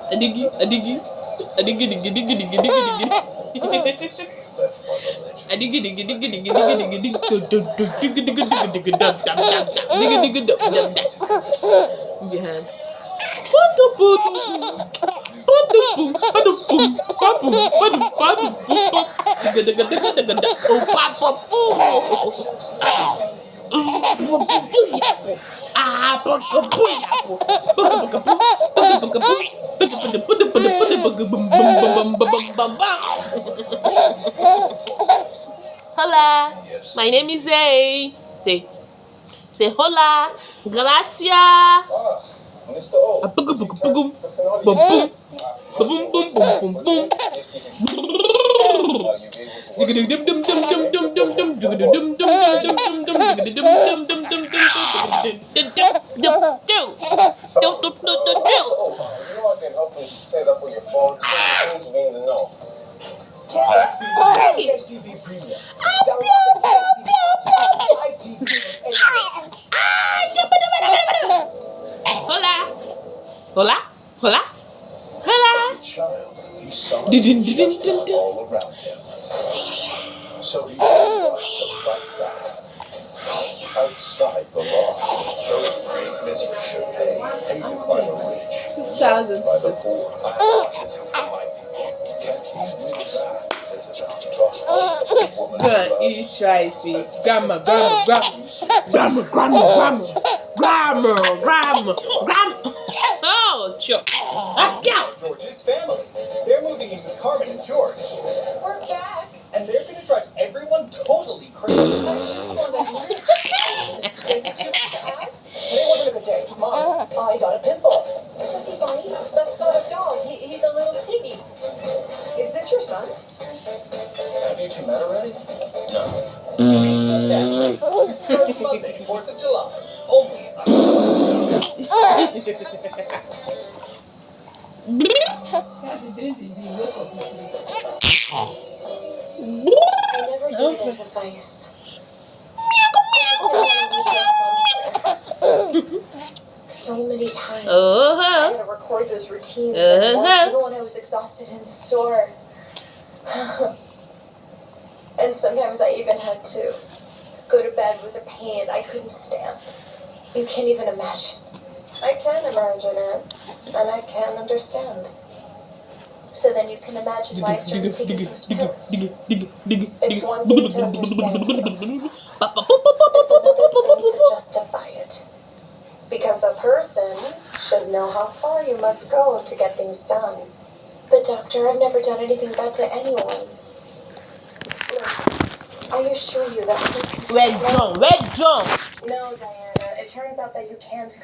A diggy, a diggy, a diggy, diggy, diggy, diggy, diggy, diggy. A diggy, diggy, diggy, diggy, diggy, diggy, diggy, diggy, diggy, diggy, diggy, dum, dum, dum, dum, diggy, diggy, dum, dum, dum. Move your hands. Oh, papa, ah, hola, my name is Zay. Say it. Say hola, gracia. Mr. O. Boom, boom, boom, boom, boom, boom, boom, boom. Hola, hola, hola, hola. Didn't. So he fight back. Outside the law, those great miseries should pay, hated by the rich, loved by the poor. I have what to do for my people. Yet these weeks, this is our trust. Good, eat try sweet. Grandma. Oh, sure. George's family. They're moving in with Carmen and George. We're back. And they're going to drive everyone totally crazy. Is it too fast? Today wasn't a good day. Mom, I got a pimple. Does he bite? That's not a dog. He's a little piggy. Is this your son? Have you two met already? No. First Monday, 4th of July. Only I never did this advice. So many times I had to record those routines even when I was exhausted and sore. And sometimes I even had to go to bed with a pain I couldn't stand. You can't even imagine. I can imagine it, and I can understand. So then you can imagine why I started taking those pills. It's one thing to understand you. It's another thing to justify it. Because a person should know how far you must go to get things done. But doctor, I've never done anything bad to anyone. Look, I assure you that... Red drum. No, Diana. It turns out that you can't...